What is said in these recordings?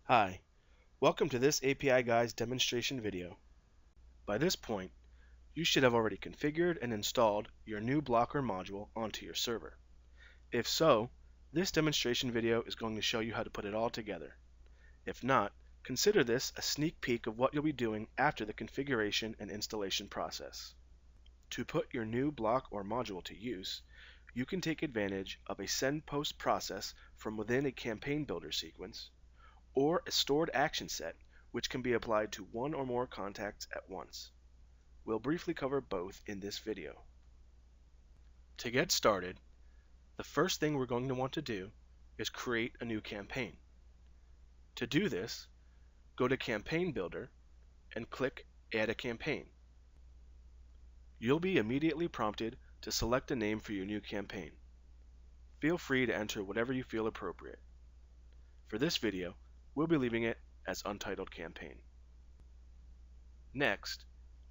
Hi, welcome to this API Guys demonstration video. By this point, you should have already configured and installed your new blocker module onto your server. If so, this demonstration video is going to show you how to put it all together. If not, consider this a sneak peek of what you'll be doing after the configuration and installation process. To put your new block or module to use, you can take advantage of a send post process from within a campaign builder sequence, or a stored action set which can be applied to one or more contacts at once. We'll briefly cover both in this video. To get started, the first thing we're going to want to do is create a new campaign. To do this, go to Campaign Builder and click Add a Campaign. You'll be immediately prompted to select a name for your new campaign. Feel free to enter whatever you feel appropriate. For this video, we'll be leaving it as Untitled Campaign. Next,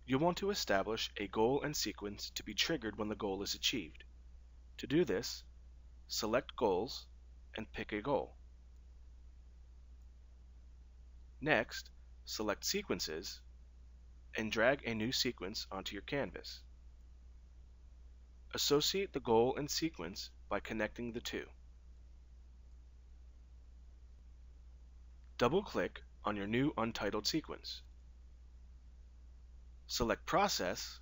you'll want to establish a goal and sequence to be triggered when the goal is achieved. To do this, select Goals and pick a goal. Next, select Sequences and drag a new sequence onto your canvas. Associate the goal and sequence by connecting the two. Double-click on your new untitled sequence. Select Process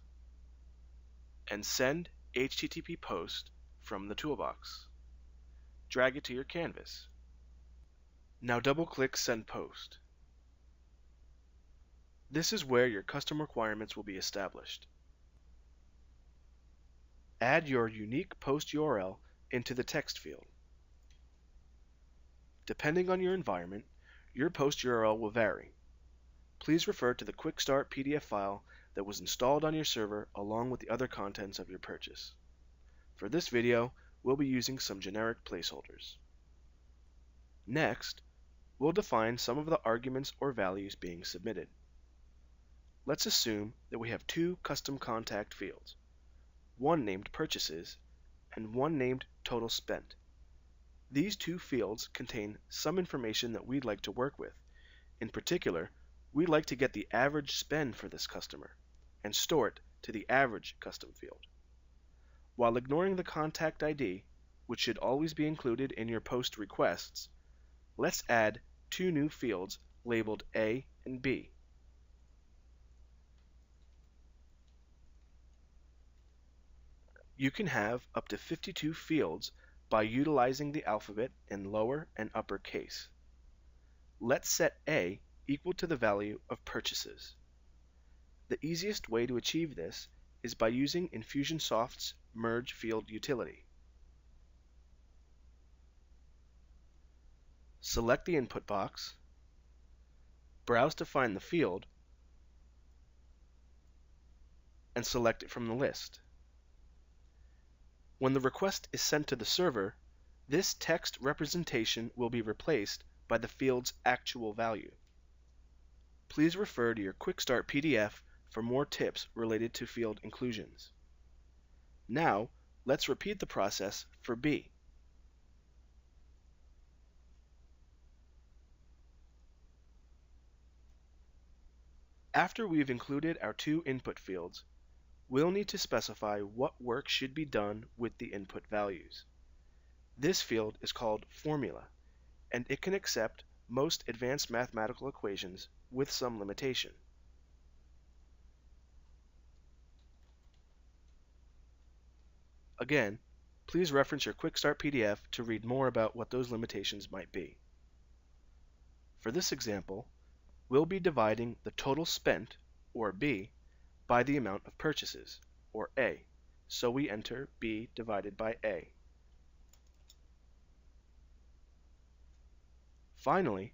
and Send HTTP Post from the toolbox. Drag it to your canvas. Now double-click Send Post. This is where your custom requirements will be established. Add your unique post URL into the text field. Depending on your environment, your post URL will vary. Please refer to the Quick Start PDF file that was installed on your server along with the other contents of your purchase. For this video, we'll be using some generic placeholders. Next, we'll define some of the arguments or values being submitted. Let's assume that we have two custom contact fields, one named Purchases and one named Total Spent. These two fields contain some information that we'd like to work with. In particular, we'd like to get the average spend for this customer and store it to the average custom field. While ignoring the contact ID, which should always be included in your post requests, let's add two new fields labeled A and B. You can have up to 52 fields by utilizing the alphabet in lower and upper case. Let's set A equal to the value of Purchases. The easiest way to achieve this is by using Infusionsoft's Merge Field utility. Select the input box, browse to find the field, and select it from the list. When the request is sent to the server, this text representation will be replaced by the field's actual value. Please refer to your Quick Start PDF for more tips related to field inclusions. Now, let's repeat the process for B. After we've included our two input fields, we'll need to specify what work should be done with the input values. This field is called Formula, and it can accept most advanced mathematical equations with some limitation. Again, please reference your Quick Start PDF to read more about what those limitations might be. For this example, we'll be dividing the total spent, or B, by the amount of purchases, or A, so we enter B divided by A. Finally,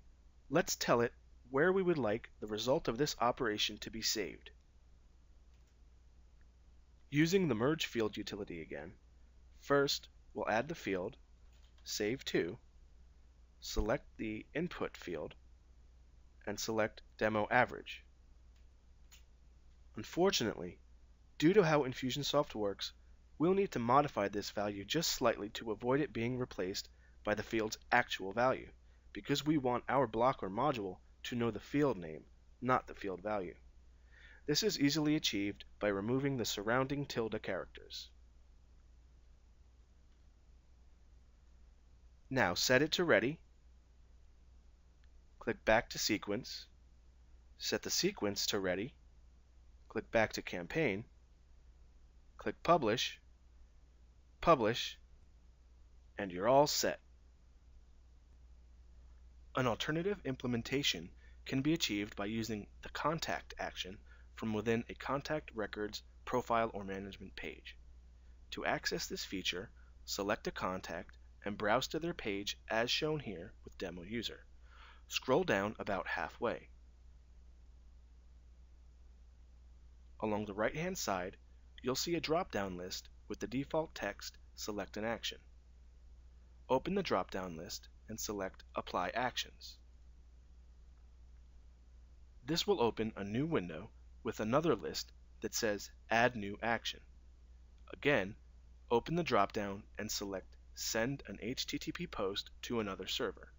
let's tell it where we would like the result of this operation to be saved. Using the Merge Field utility again, first we'll add the field, Save To, select the Input field, and select Demo Average. Unfortunately, due to how Infusionsoft works, we'll need to modify this value just slightly to avoid it being replaced by the field's actual value, because we want our block or module to know the field name, not the field value. This is easily achieved by removing the surrounding tilde characters. Now set it to ready, click back to sequence, set the sequence to ready, click back to campaign, click publish, publish, and you're all set. An alternative implementation can be achieved by using the contact action from within a contact records profile or management page. To access this feature, select a contact and browse to their page as shown here with Demo User. Scroll down about halfway. Along the right-hand side, you'll see a drop-down list with the default text Select an Action. Open the drop-down list and select Apply Actions. This will open a new window with another list that says Add New Action. Again, open the drop-down and select Send an HTTP post to another server.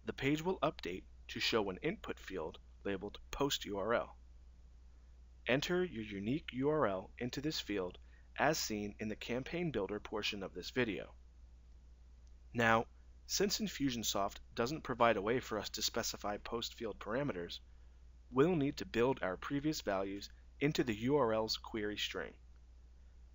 The page will update to show an input field labeled Post URL. Enter your unique URL into this field as seen in the Campaign Builder portion of this video. Now, since Infusionsoft doesn't provide a way for us to specify post field parameters, we'll need to build our previous values into the URL's query string.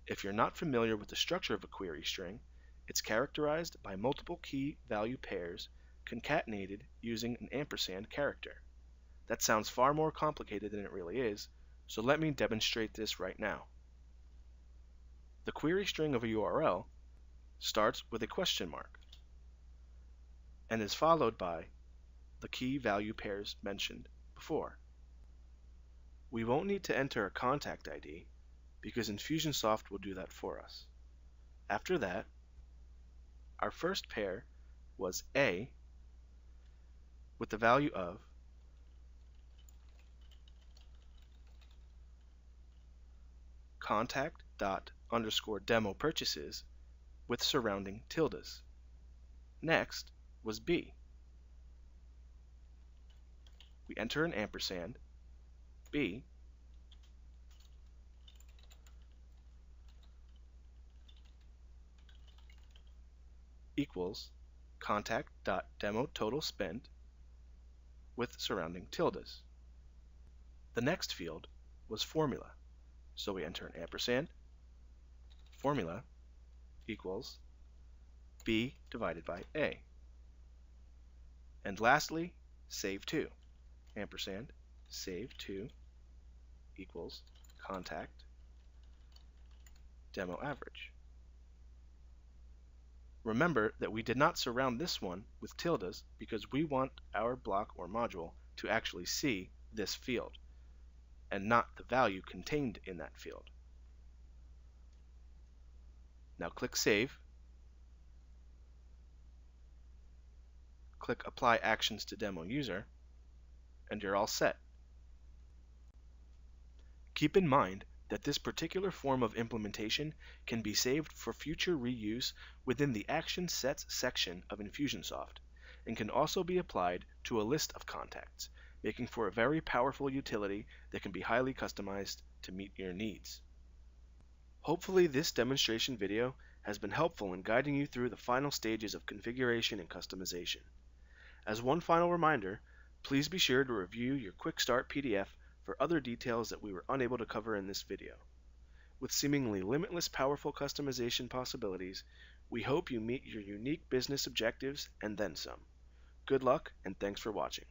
If you're not familiar with the structure of a query string, it's characterized by multiple key value pairs concatenated using an ampersand character. That sounds far more complicated than it really is, so let me demonstrate this right now. The query string of a URL starts with a question mark and is followed by the key value pairs mentioned before. We won't need to enter a contact ID because Infusionsoft will do that for us. After that, our first pair was A with the value of contact._demo purchases with surrounding tildes. Next was B. We enter an ampersand, B, equals contact.demo total spent with surrounding tildes. The next field was formula, so we enter an ampersand, formula equals B divided by A. And lastly, save to, ampersand, save to equals contact demo average. Remember that we did not surround this one with tildes because we want our block or module to actually see this field and not the value contained in that field. Now click Save, click Apply Actions to Demo User, and you're all set. Keep in mind that this particular form of implementation can be saved for future reuse within the Action Sets section of Infusionsoft, and can also be applied to a list of contacts, making for a very powerful utility that can be highly customized to meet your needs. Hopefully this demonstration video has been helpful in guiding you through the final stages of configuration and customization. As one final reminder, please be sure to review your Quick Start PDF for other details that we were unable to cover in this video. With seemingly limitless powerful customization possibilities, we hope you meet your unique business objectives and then some. Good luck, and thanks for watching.